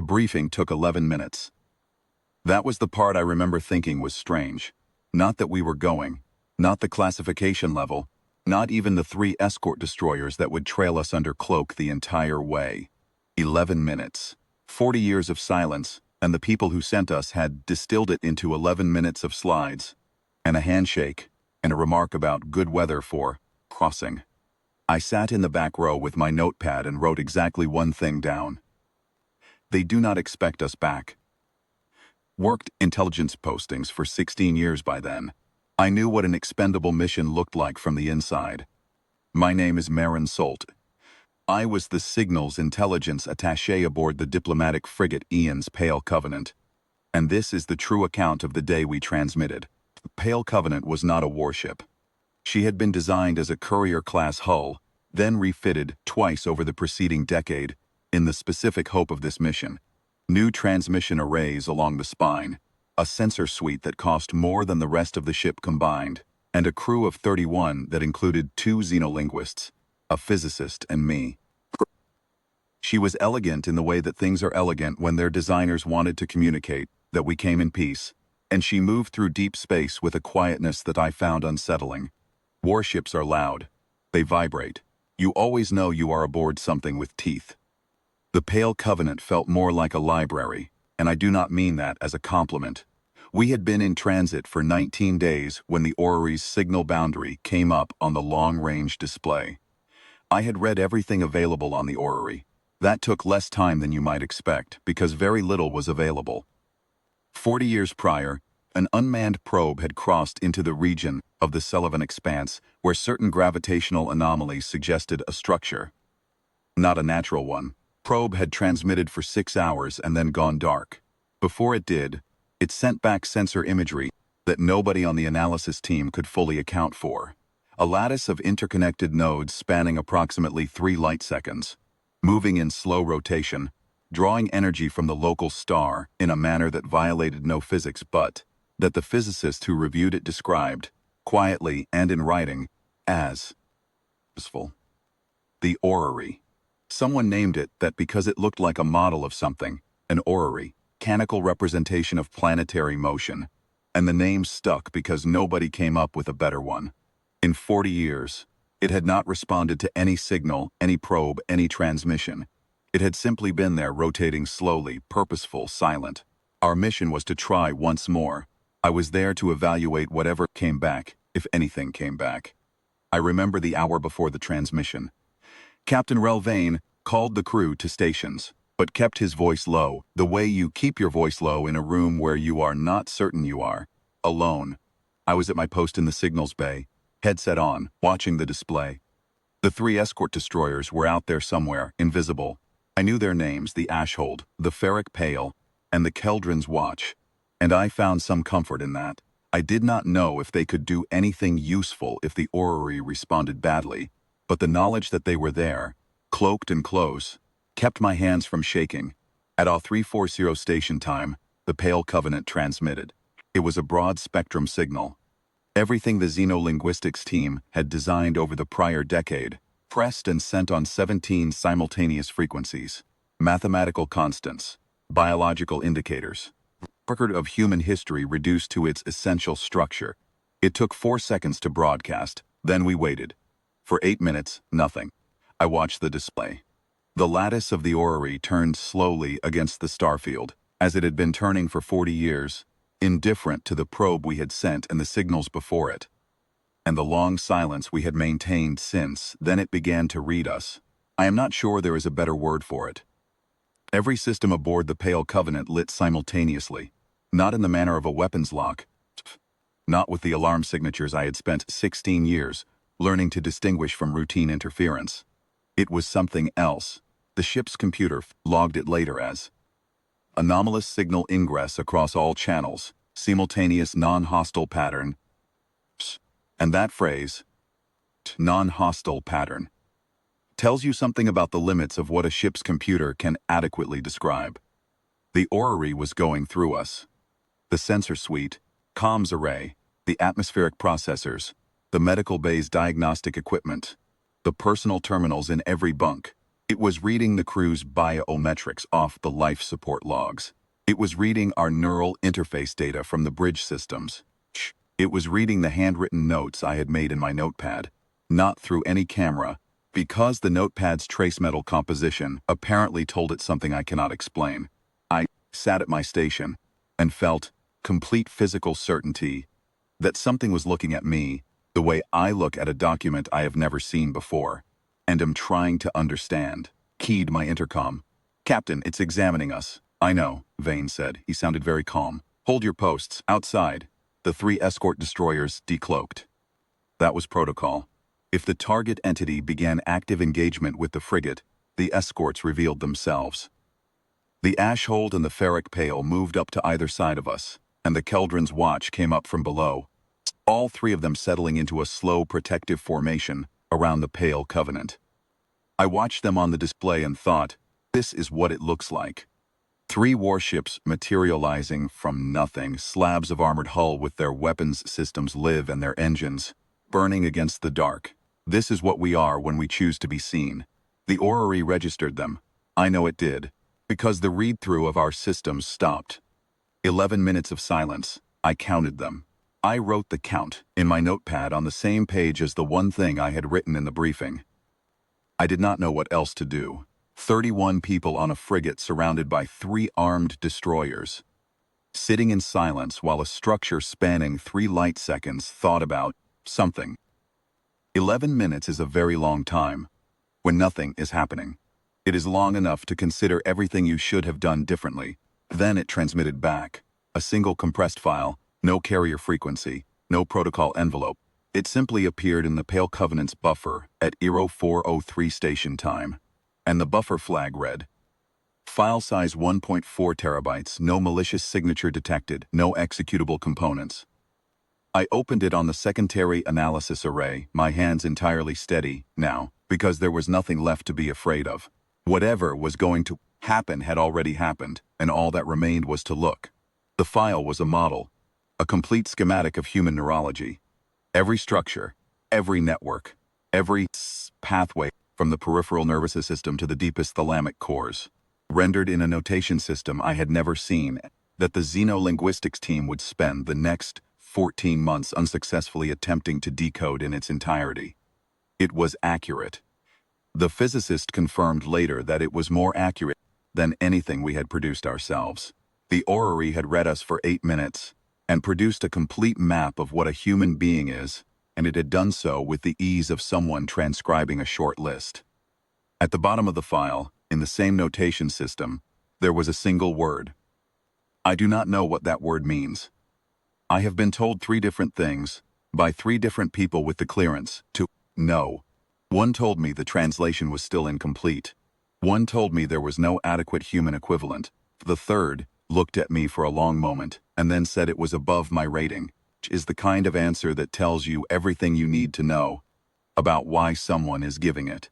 briefing took 11 minutes. That was the part I remember thinking was strange. Not that we were going, not the classification level, not even the 3 escort destroyers that would trail us under cloak the entire way. 11 minutes. 40 years of silence, and the people who sent us had distilled it into 11 minutes of slides, and a handshake, and a remark about good weather for crossing. I sat in the back row with my notepad and wrote exactly one thing down. They do not expect us back. Worked intelligence postings for 16 years by then. I knew what an expendable mission looked like from the inside. My name is Marin Solt. I was the signals intelligence attaché aboard the diplomatic frigate Ian's Pale Covenant. And this is the true account of the day we transmitted. The Pale Covenant was not a warship. She had been designed as a courier-class hull, then refitted twice over the preceding decade, in the specific hope of this mission. New transmission arrays along the spine, a sensor suite that cost more than the rest of the ship combined, and a crew of 31 that included 2 xenolinguists, a physicist and me. She was elegant in the way that things are elegant when their designers wanted to communicate that we came in peace, and she moved through deep space with a quietness that I found unsettling. Warships are loud. They vibrate. You always know you are aboard something with teeth. The Pale Covenant felt more like a library, and I do not mean that as a compliment. We had been in transit for 19 days when the orrery's signal boundary came up on the long-range display. I had read everything available on the orrery. That took less time than you might expect, because very little was available. 40 years prior, an unmanned probe had crossed into the region of the Celevan Expanse where certain gravitational anomalies suggested a structure. Not a natural one. Probe had transmitted for 6 hours and then gone dark. Before it did, it sent back sensor imagery that nobody on the analysis team could fully account for. A lattice of interconnected nodes spanning approximately 3 light seconds, moving in slow rotation, drawing energy from the local star in a manner that violated no physics but that the physicist who reviewed it described, quietly and in writing, as useful. The orrery. Someone named it that because it looked like a model of something, an orrery, mechanical representation of planetary motion, and the name stuck because nobody came up with a better one. In 40 years, it had not responded to any signal, any probe, any transmission. It had simply been there rotating slowly, purposeful, silent. Our mission was to try once more. I was there to evaluate whatever came back, if anything came back. I remember the hour before the transmission. Captain Relvain called the crew to stations, but kept his voice low, the way you keep your voice low in a room where you are not certain you are alone. I was at my post in the signals bay, headset on, watching the display. The 3 escort destroyers were out there somewhere, invisible. I knew their names, the Ashhold, the Ferric Pale, and the Keldron's Watch, and I found some comfort in that. I did not know if they could do anything useful if the orrery responded badly, but the knowledge that they were there, cloaked and close, kept my hands from shaking. At our 340 station time, the Pale Covenant transmitted. It was a broad-spectrum signal. Everything the xenolinguistics team had designed over the prior decade, pressed and sent on 17 simultaneous frequencies. Mathematical constants, biological indicators. Record of human history reduced to its essential structure. It took 4 seconds to broadcast, then we waited. For 8 minutes, nothing. I watched the display. The lattice of the orrery turned slowly against the starfield, as it had been turning for 40 years, indifferent to the probe we had sent and the signals before it. And the long silence we had maintained since, then it began to read us. I am not sure there is a better word for it. Every system aboard the Pale Covenant lit simultaneously, not in the manner of a weapons lock, not with the alarm signatures I had spent 16 years learning to distinguish from routine interference. It was something else. The ship's computer logged it later as anomalous signal ingress across all channels, simultaneous non-hostile pattern, and that phrase, non-hostile pattern, tells you something about the limits of what a ship's computer can adequately describe. The orrery was going through us. The sensor suite, comms array, the atmospheric processors, the medical bay's diagnostic equipment, the personal terminals in every bunk, It was reading the crew's biometrics off the life support logs. It was reading our neural interface data from the bridge systems. It was reading the handwritten notes I had made in my notepad, not through any camera, because the notepad's trace metal composition apparently told it something I cannot explain. I sat at my station and felt complete physical certainty that something was looking at me the way I look at a document I have never seen before, and am trying to understand. Keyed my intercom. "Captain, it's examining us." "I know," Vane said. He sounded very calm. "Hold your posts, outside." The 3 escort destroyers decloaked. That was protocol. If the target entity began active engagement with the frigate, the escorts revealed themselves. The Ashhold and the Ferric Pale moved up to either side of us, and the Keldron's watch came up from below, all 3 of them settling into a slow protective formation around the Pale Covenant. I watched them on the display and thought, this is what it looks like. 3 warships materializing from nothing, slabs of armored hull with their weapons systems live and their engines, burning against the dark. This is what we are when we choose to be seen. The orrery registered them. I know it did, because the read-through of our systems stopped. 11 minutes of silence. I counted them. I wrote the count in my notepad on the same page as the one thing I had written in the briefing. I did not know what else to do. 31 people on a frigate surrounded by 3 armed destroyers, sitting in silence while a structure spanning 3 light seconds thought about something. 11 minutes is a very long time when nothing is happening. It is long enough to consider everything you should have done differently. Then it transmitted back. A single compressed file, no carrier frequency, no protocol envelope. It simply appeared in the Pale Covenant's buffer at 0403 station time. And the buffer flag read, file size 1.4 terabytes, no malicious signature detected, no executable components. I opened it on the secondary analysis array, my hands entirely steady now, because there was nothing left to be afraid of. Whatever was going to happen had already happened, and all that remained was to look. The file was a model, a complete schematic of human neurology. Every structure, every network, every pathway, from the peripheral nervous system to the deepest thalamic cores, rendered in a notation system I had never seen, that the xenolinguistics team would spend the next 14 months unsuccessfully attempting to decode in its entirety. It was accurate. The physicist confirmed later that it was more accurate than anything we had produced ourselves. The orrery had read us for 8 minutes and produced a complete map of what a human being is, and it had done so with the ease of someone transcribing a short list. At the bottom of the file, in the same notation system, there was a single word. I do not know what that word means. I have been told 3 different things, by 3 different people with the clearance to know. One told me the translation was still incomplete. One told me there was no adequate human equivalent. The third looked at me for a long moment and then said it was above my rating, which is the kind of answer that tells you everything you need to know about why someone is giving it.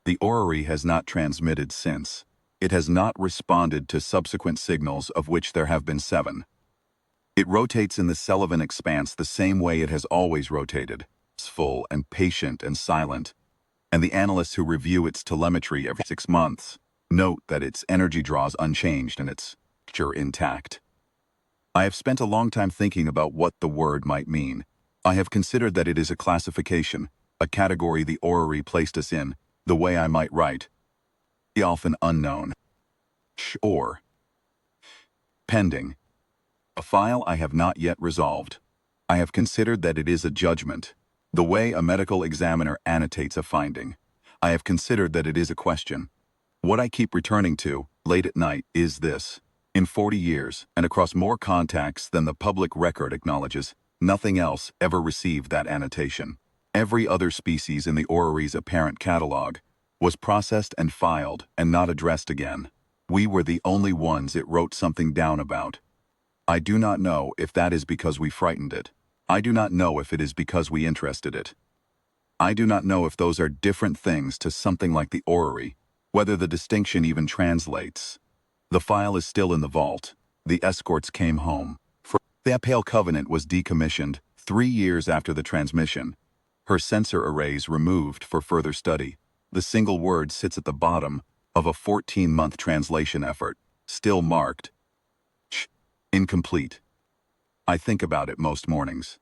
The orrery has not transmitted since. It has not responded to subsequent signals, of which there have been 7. It rotates in the Celevan Expanse the same way it has always rotated. It's full and patient and silent. And the analysts who review its telemetry every 6 months note that its energy draws unchanged and its structure intact. I have spent a long time thinking about what the word might mean. I have considered that it is a classification, a category the orrery placed us in, the way I might write, the often unknown, or pending, a file I have not yet resolved. I have considered that it is a judgment, the way a medical examiner annotates a finding. I have considered that it is a question. What I keep returning to, late at night, is this. In 40 years, and across more contacts than the public record acknowledges, nothing else ever received that annotation. Every other species in the orrery's apparent catalog was processed and filed and not addressed again. We were the only ones it wrote something down about. I do not know if that is because we frightened it. I do not know if it is because we interested it. I do not know if those are different things to something like the orrery, whether the distinction even translates. The file is still in the vault. The escorts came home. The Pale Covenant was decommissioned 3 years after the transmission. Her sensor arrays removed for further study. The single word sits at the bottom of a 14-month translation effort, still marked incomplete. I think about it most mornings.